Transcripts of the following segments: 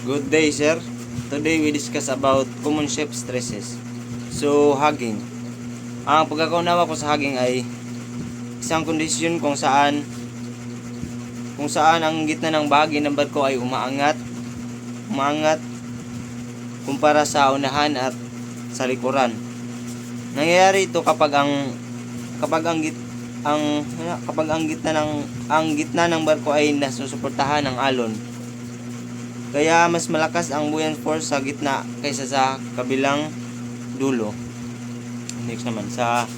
Good day, sir. Today we discuss about common ship stresses. So, hugging. Ang pagkakaunawa ko sa hugging ay isang kondisyon kung saan ang gitna ng bahagi ng barko ay umaangat kumpara sa unahan at sa likuran. Nangyayari ito kapag ang gitna ng barko ay nasusuportahan ng alon. Kaya mas malakas ang buoyant force sa gitna kaysa sa kabilang dulo. Next naman sa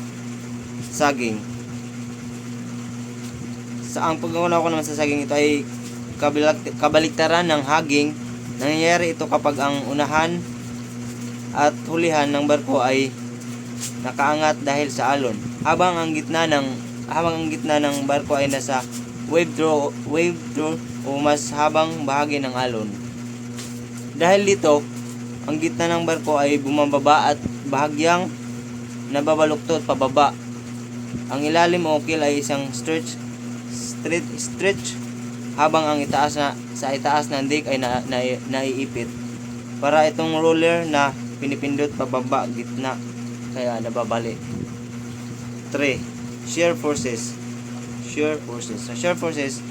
saging. Ang pagkaunawa ko naman sa saging, ito ay kabaliktaran ng hugging. Nangyayari ito kapag ang unahan at hulihan ng barko ay nakaangat dahil sa alon, habang ang gitna ng barko ay nasa wave through o mas habang bahagi ng alon. Dahil dito, ang gitna ng barko ay bumababa at bahagyang nababaluktot pababa. Ang ilalim o keel ay isang stretch habang ang itaas ng deck ay naiipit. Para itong roller na pinipindot pababa gitna, kaya nababali. 3. Shear forces. Sa shear forces,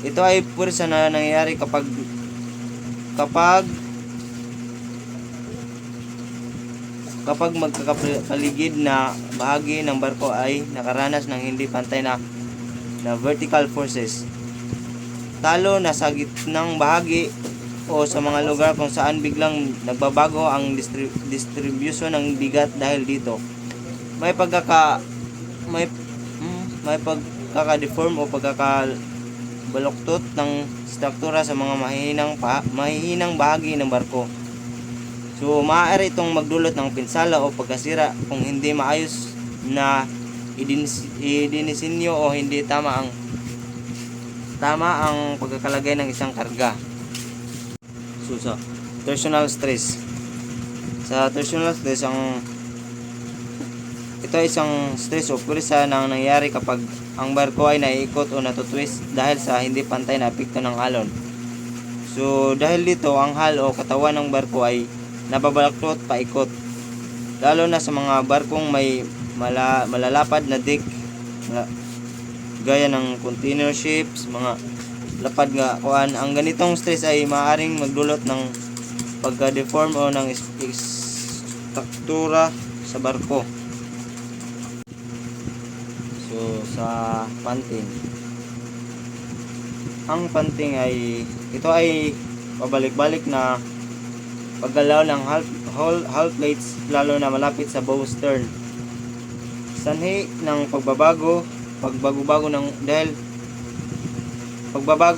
ito ay puwersa na nangyayari kapag magkakapaligid na bahagi ng barko ay nakaranas ng hindi pantay na vertical forces. Talo na sa gitnang bahagi o sa mga lugar kung saan biglang nagbabago ang distribution ng bigat. Dahil dito, may pagkaka-deform o pagkakabaluktot ng struktura sa mga mahihinang bahagi ng barko. So, maaari itong magdulot ng pinsala o pagkasira kung hindi maayos na idinisenyo o hindi tama ang pagkakalagay ng isang karga. So, sa torsional stress. Ito ay isang stress o puwersa na nangyayari kapag ang barko ay naiikot o natutwist dahil sa hindi pantay na epekto ng alon. So, dahil dito, ang hull o katawan ng barko ay nababaluktot paikot. Lalo na sa mga barkong may malalapad na deck, gaya ng container ships, mga lapad nga kuan. Ang ganitong stress ay maaaring magdulot ng pagka-deform o ng struktura sa barko. So, sa panting. Ang panting ay pabalik-balik na paggalaw ng hull plates, lalo na malapit sa bow stern. Sanhi ng pagbabago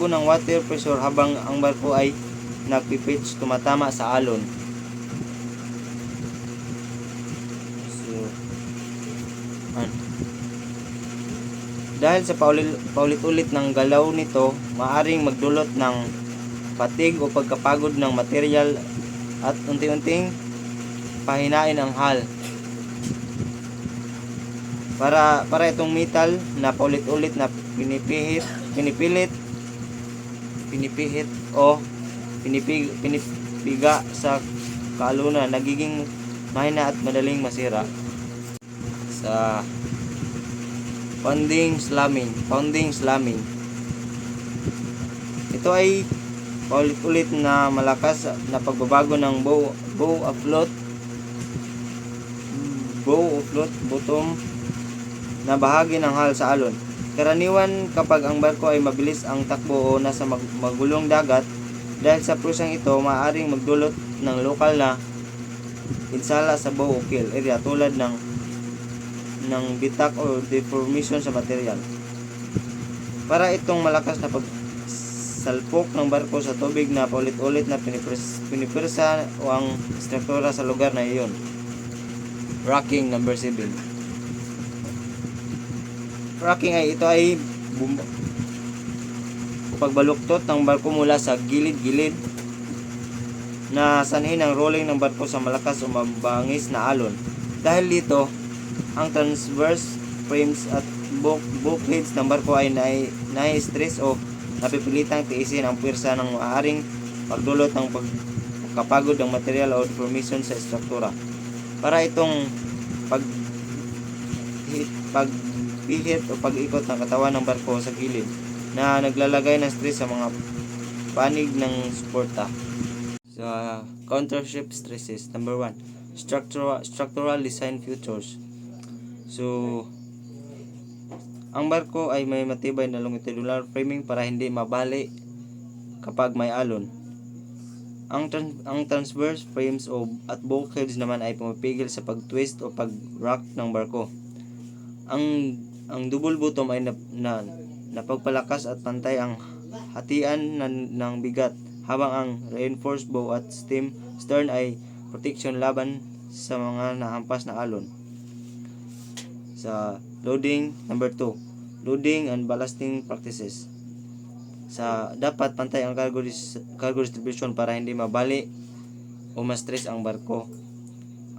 ng water pressure habang ang barko ay nagpipitch tumatama sa alon. So, dahil sa paulit-ulit ng galaw nito, maaring magdulot ng fatigue o pagkapagod ng material at unti-unting pahinain ang hull. Para itong metal na paulit-ulit na pinipilit o pinipiga sa kaalunan, nagiging mahina at madaling masira. Sa pounding slamming. Ito ay paulit-ulit na malakas na pagbabago ng bow afloat bottom na bahagi ng hull sa alon. Karaniwan kapag ang barko ay mabilis ang takbo o nasa magulong dagat. Dahil sa prusang ito, maaaring magdulot ng lokal na pinsala sa bow o keel area tulad ng bitak o deformation sa material. Para itong malakas na pagsalpok ng barko sa tubig na paulit-ulit na pinipwersa o ang struktura sa lugar na iyon. Rocking number 7. Rocking ito ay pagbaluktot ng barko mula sa gilid-gilid na sanhi ng rolling ng barko sa malakas o mabangis na alon. Dahil dito, ang transverse frames at bulkheads ng barko ay nai-stress o napipilitang tiisin ang puwersa ng maaaring pagdulot ng pagkapagod ng material o deformation sa estruktura. Para itong pag-ihit o pag-ikot ng katawan ng barko sa gilid na naglalagay ng stress sa mga panig ng suporta. Sa countership stresses, number 1, structural design features. So, ang barko ay may matibay na longitudinal framing para hindi mabali kapag may alon. Ang transverse frames at bulkheads naman ay pumipigil sa pag-twist o pag-rock ng barko. Ang double bottom ay napagpalakas at pantay ang hatian ng bigat, habang ang reinforced bow at stern ay protection laban sa mga nahampas na alon. Sa loading, number 2, loading and ballasting practices. Dapat pantay ang cargo distribution para hindi mabali o ma-stress ang barko.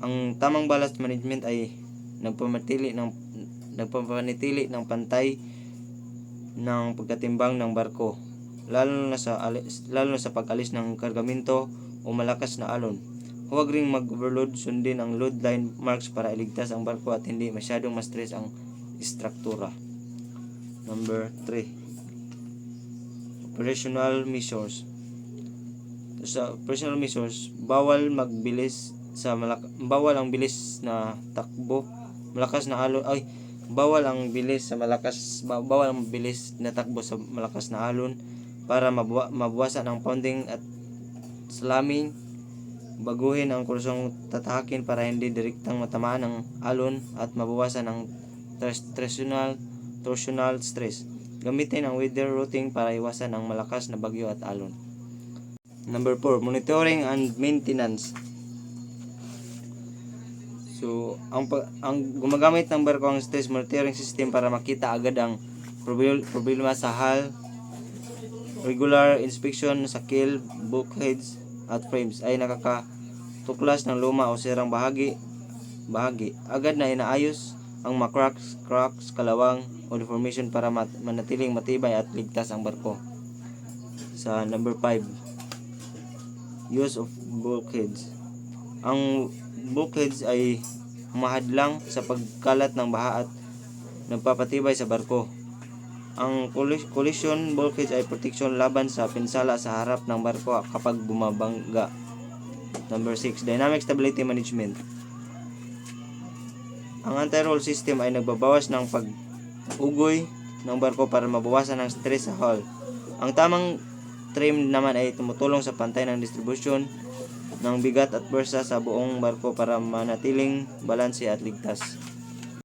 Ang tamang ballast management ay nagpapanatili ng pantay ng pagkatimbang ng barko, lalo na sa pag-alis ng kargamento o malakas na alon. Huwag ring mag-overload, sundin ang load line marks para iligtas ang barko at hindi masyadong ma-stress ang istruktura. Number 3, operational measures. Sa operational measures, bawal ang bilis na takbo, malakas na alon, bawal ang bilis na takbo sa malakas na alon para mabawasan ang pounding at slamming. Baguhin ang kursong tatahakin para hindi direktang matamaan ng alon at mabawasan ang torsional stress. Gamitin ang weather routing para iwasan ang malakas na bagyo at alon. Number 4, monitoring and maintenance. So, ang gumagamit ng barko ang stress monitoring system para makita agad ang problema sa hull. Regular inspection sa keel, bulkheads at frames ay nakakatuklas ng luma o sirang bahagi. Agad na inaayos ang mga cracks, kalawang o deformation para manatiling matibay at ligtas ang barko. Sa number 5, use of bulkheads. Ang bulkheads ay humahadlang sa pagkalat ng baha at nagpapatibay sa barko. Ang collision bulkheads ay proteksyon laban sa pinsala sa harap ng barko kapag bumabangga. Number 6, dynamic stability management. Ang anti-roll system ay nagbabawas ng pag-ugoy ng barko para mabawasan ang stress sa hull. Ang tamang trim naman ay tumutulong sa pantay ng distribution ng bigat at pwersa sa buong barko para manatiling balanse at ligtas.